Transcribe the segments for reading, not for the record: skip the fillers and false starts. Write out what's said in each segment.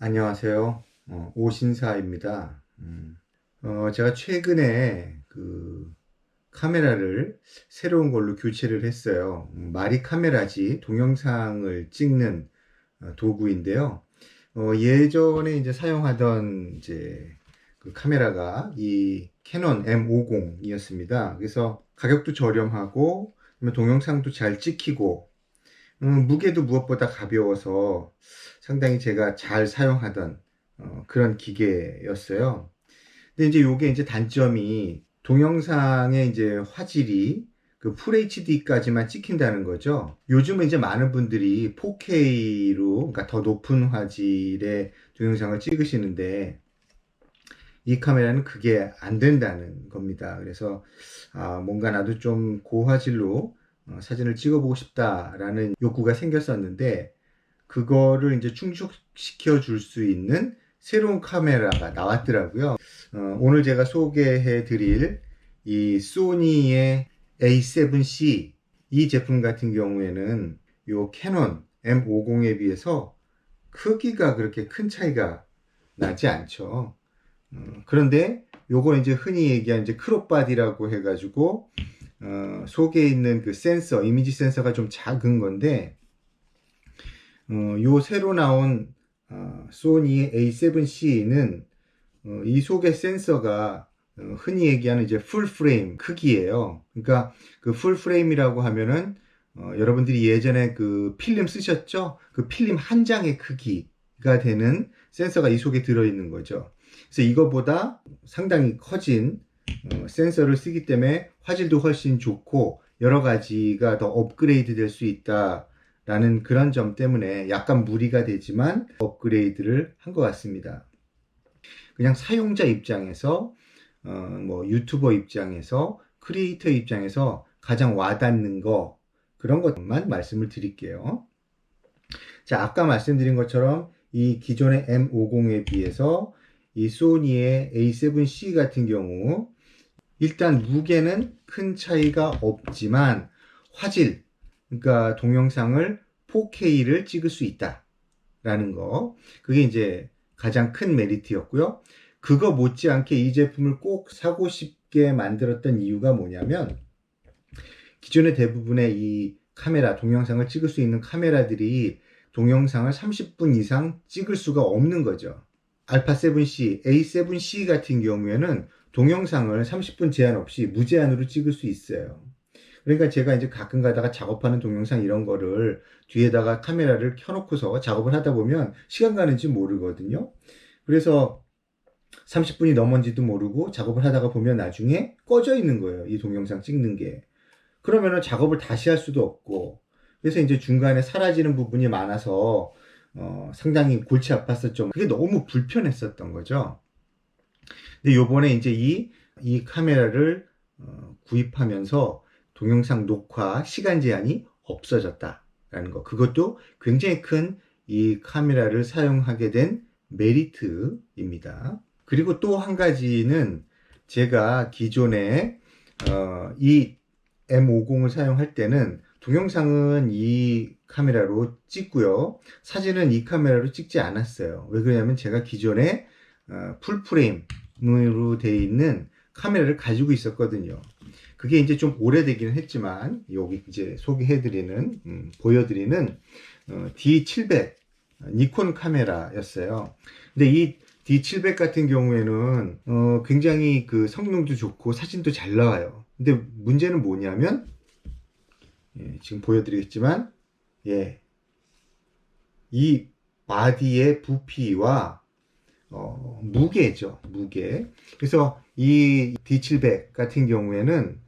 안녕하세요. 오신사입니다. 제가 최근에 카메라를 새로운 걸로 교체를 했어요. 마리 카메라지 동영상을 찍는 도구인데요. 예전에 이제 사용하던 그 카메라가 이 캐논 M50이었습니다. 그래서 가격도 저렴하고 동영상도 잘 찍히고 무게도 무엇보다 가벼워서 상당히 제가 잘 사용하던 그런 기계였어요. 근데 이제 요게 이제 단점이 동영상의 이제 화질이 그 FHD까지만 찍힌다는 거죠. 요즘은 이제 많은 분들이 4K로, 그러니까 더 높은 화질의 동영상을 찍으시는데 이 카메라는 그게 안 된다는 겁니다. 그래서 뭔가 나도 좀 고화질로 사진을 찍어보고 싶다라는 욕구가 생겼었는데 그거를 이제 충족시켜 줄 수 있는 새로운 카메라가 나왔더라고요. 오늘 제가 소개해 드릴 이 소니의 A7C 이 제품 같은 경우에는 요 캐논 M50에 비해서 크기가 그렇게 큰 차이가 나지 않죠. 그런데 요거 이제 흔히 얘기하는 이제 크롭바디라고 해가지고 속에 있는 그 센서, 이미지 센서가 좀 작은 건데 요 새로 나온 소니 A7C는 이 속의 센서가 흔히 얘기하는 이제 풀 프레임 크기예요. 그러니까 그 풀 프레임이라고 하면은 여러분들이 예전에 그 필름 쓰셨죠? 그 필름 한 장의 크기가 되는 센서가 이 속에 들어있는 거죠. 그래서 이거보다 상당히 커진 센서를 쓰기 때문에 화질도 훨씬 좋고 여러 가지가 더 업그레이드 될 수 있다라는 그런 점 때문에 약간 무리가 되지만 업그레이드를 한 것 같습니다. 그냥 사용자 입장에서 뭐 유튜버 입장에서 크리에이터 입장에서 가장 와닿는 거 그런 것만 말씀을 드릴게요. 자, 아까 말씀드린 것처럼 이 기존의 M50에 비해서 이 소니의 A7C 같은 경우 일단 무게는 큰 차이가 없지만 화질, 그러니까 동영상을 4K를 찍을 수 있다라는 거, 그게 이제 가장 큰 메리트였고요. 그거 못지않게 이 제품을 꼭 사고 싶게 만들었던 이유가 뭐냐면 기존의 대부분의 이 카메라, 동영상을 찍을 수 있는 카메라들이 동영상을 30분 이상 찍을 수가 없는 거죠. 알파7C, A7C 같은 경우에는 동영상을 30분 제한 없이 무제한으로 찍을 수 있어요. 그러니까 제가 이제 가끔 가다가 작업하는 동영상 이런 거를 뒤에다가 카메라를 켜놓고서 작업을 하다 보면 시간 가는지 모르거든요. 그래서 30분이 넘은지도 모르고 작업을 하다가 보면 나중에 꺼져 있는 거예요. 이 동영상 찍는 게. 그러면은 작업을 다시 할 수도 없고, 그래서 이제 중간에 사라지는 부분이 많아서 상당히 골치 아팠었죠. 그게 너무 불편했었던 거죠. 근데 요번에 이제 이 카메라를 구입하면서 동영상 녹화 시간 제한이 없어졌다라는 거. 그것도 굉장히 큰 이 카메라를 사용하게 된 메리트입니다. 그리고 또 한 가지는 제가 기존에 이 M50을 사용할 때는 동영상은 이 카메라로 찍고요. 사진은 이 카메라로 찍지 않았어요. 왜 그러냐면 제가 기존에 풀프레임으로 되어 있는 카메라를 가지고 있었거든요. 그게 이제 좀 오래되기는 했지만 여기 이제 소개해드리는 보여드리는 D700 니콘 카메라였어요. 근데 이 D700 같은 경우에는 굉장히 그 성능도 좋고 사진도 잘 나와요. 근데 문제는 뭐냐면 지금 보여드리겠지만 이 바디의 부피와 무게죠. 무게. 그래서 이 D700 같은 경우에는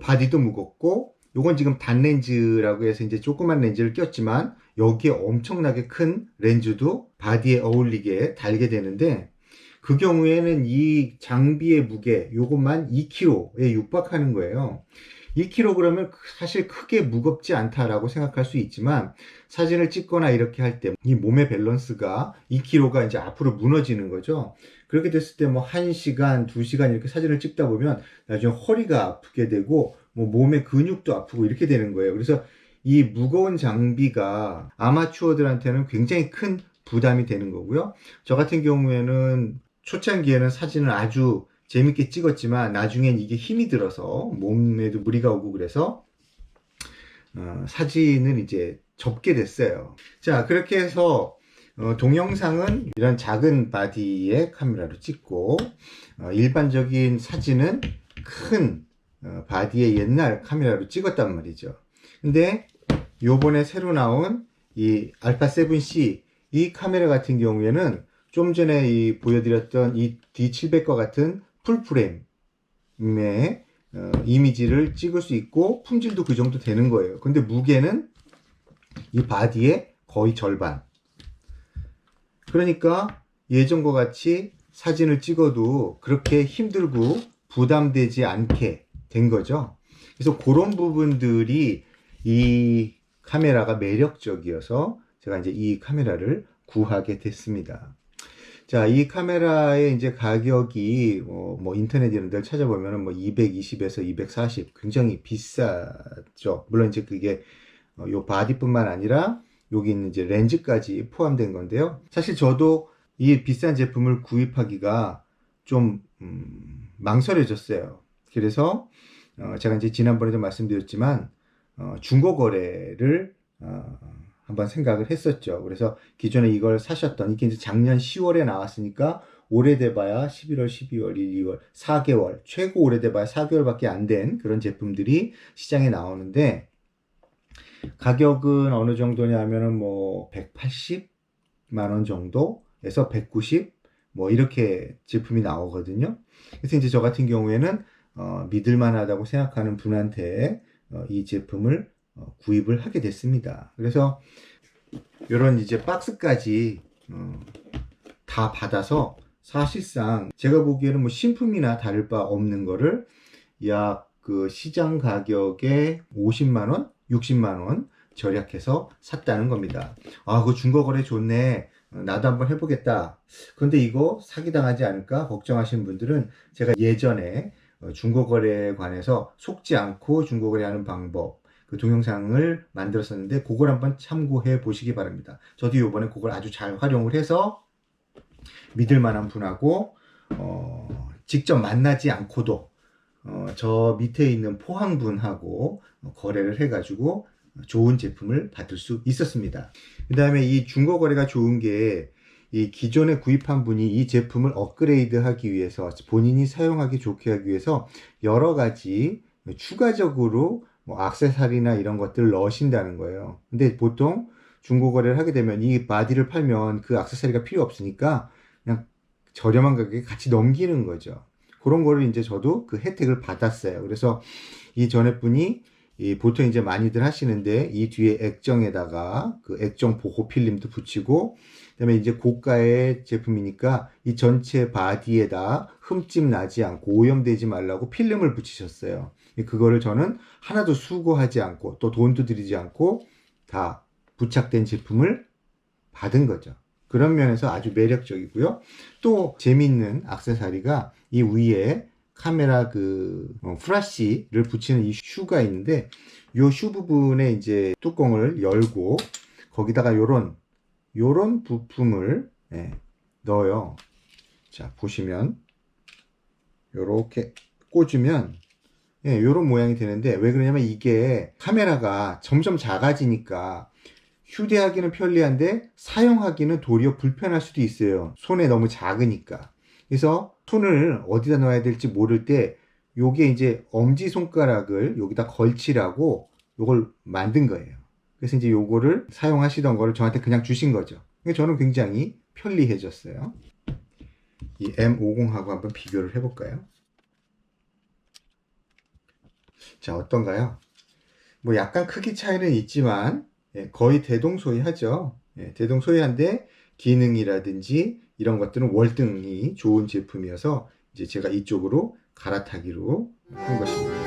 바디도 무겁고 요건 지금 단렌즈라고 해서 이제 조그만 렌즈를 꼈지만 여기에 엄청나게 큰 렌즈도 바디에 어울리게 달게 되는데 그 경우에는 이 장비의 무게 요것만 2kg에 육박하는 거예요. 2kg 그러면 사실 크게 무겁지 않다라고 생각할 수 있지만 사진을 찍거나 이렇게 할 때 이 몸의 밸런스가 2kg가 이제 앞으로 무너지는 거죠. 그렇게 됐을 때 뭐 1시간, 2시간 이렇게 사진을 찍다 보면 나중에 허리가 아프게 되고 뭐 몸의 근육도 아프고 이렇게 되는 거예요. 그래서 이 무거운 장비가 아마추어들한테는 굉장히 큰 부담이 되는 거고요. 저 같은 경우에는 초창기에는 사진을 아주 재밌게 찍었지만 나중엔 이게 힘이 들어서 몸에도 무리가 오고 그래서 사진을 이제 접게 됐어요. 자, 그렇게 해서 동영상은 이런 작은 바디의 카메라로 찍고 일반적인 사진은 큰 바디의 옛날 카메라로 찍었단 말이죠. 근데 요번에 새로 나온 이 알파 7C 이 카메라 같은 경우에는 좀 전에 보여드렸던 이 D700과 같은 풀프레임의 이미지를 찍을 수 있고 품질도 그 정도 되는 거예요. 근데 무게는 이 바디의 거의 절반. 그러니까 예전과 같이 사진을 찍어도 그렇게 힘들고 부담되지 않게 된 거죠. 그래서 그런 부분들이 이 카메라가 매력적이어서 제가 이제 이 카메라를 구하게 됐습니다. 자, 이 카메라의 이제 가격이 뭐 인터넷 이런 데를 찾아보면은 뭐 220에서 240 굉장히 비싸죠. 물론 이제 그게 요 바디뿐만 아니라 여기 있는 이제 렌즈까지 포함된 건데요. 사실 저도 이 비싼 제품을 구입하기가 좀 망설여졌어요. 그래서 제가 이제 지난번에도 말씀드렸지만 중고 거래를 한번 생각을 했었죠. 그래서 기존에 이걸 사셨던 이게 이제 작년 10월에 나왔으니까 오래돼봐야 11월, 12월, 1, 2월, 4개월 최고 오래돼봐야 4개월밖에 안 된 그런 제품들이 시장에 나오는데 가격은 어느 정도냐면은 뭐 180만 원 정도에서 190 뭐 이렇게 제품이 나오거든요. 그래서 이제 저 같은 경우에는 믿을만하다고 생각하는 분한테 이 제품을 구입을 하게 됐습니다. 그래서 이런 이제 박스까지 다 받아서 사실상 제가 보기에는 뭐 신품이나 다를 바 없는 거를 약 그 시장 가격의 50만원, 60만원 절약해서 샀다는 겁니다. 아, 그 중고거래 좋네. 나도 한번 해보겠다. 그런데 이거 사기당하지 않을까 걱정하시는 분들은 제가 예전에 중고거래에 관해서 속지 않고 중고거래하는 방법 그 동영상을 만들었었는데 그걸 한번 참고해 보시기 바랍니다. 저도 이번에 그걸 아주 잘 활용을 해서 믿을 만한 분하고 직접 만나지 않고도 저 밑에 있는 포항분하고 거래를 해가지고 좋은 제품을 받을 수 있었습니다. 그 다음에 이 중고거래가 좋은 게 이 기존에 구입한 분이 이 제품을 업그레이드 하기 위해서 본인이 사용하기 좋게 하기 위해서 여러 가지 추가적으로 뭐 액세서리나 이런 것들을 넣으신다는 거예요. 근데 보통 중고거래를 하게 되면 이 바디를 팔면 그 액세서리가 필요 없으니까 그냥 저렴한 가격에 같이 넘기는 거죠. 그런 거를 이제 저도 그 혜택을 받았어요. 그래서 이 전에 분이 보통 이제 많이들 하시는데 이 뒤에 액정에다가 그 액정 보호 필름도 붙이고 그다음에 이제 고가의 제품이니까 이 전체 바디에다 흠집 나지 않고 오염되지 말라고 필름을 붙이셨어요. 그거를 저는 하나도 수고하지 않고 또 돈도 들이지 않고 다 부착된 제품을 받은 거죠. 그런 면에서 아주 매력적이고요. 또 재밌는 액세서리가 이 위에 카메라 그 플래시를 붙이는 이 슈가 있는데 이 슈 부분에 이제 뚜껑을 열고 거기다가 요런 부품을 넣어요. 자, 보시면 요렇게 꽂으면 요런 모양이 되는데 왜 그러냐면 이게 카메라가 점점 작아지니까 휴대하기는 편리한데 사용하기는 도리어 불편할 수도 있어요. 손에 너무 작으니까. 그래서 손을 어디다 놔야 될지 모를 때 요게 이제 엄지손가락을 여기다 걸치라고 요걸 만든 거예요. 그래서 이제 요거를 사용하시던 거를 저한테 그냥 주신 거죠. 저는 굉장히 편리해졌어요. 이 M50하고 한번 비교를 해볼까요? 자, 어떤가요? 뭐 약간 크기 차이는 있지만 거의 대동소이하죠. 대동소이한데 기능이라든지 이런 것들은 월등히 좋은 제품이어서 이제 제가 이쪽으로 갈아타기로 한 것입니다.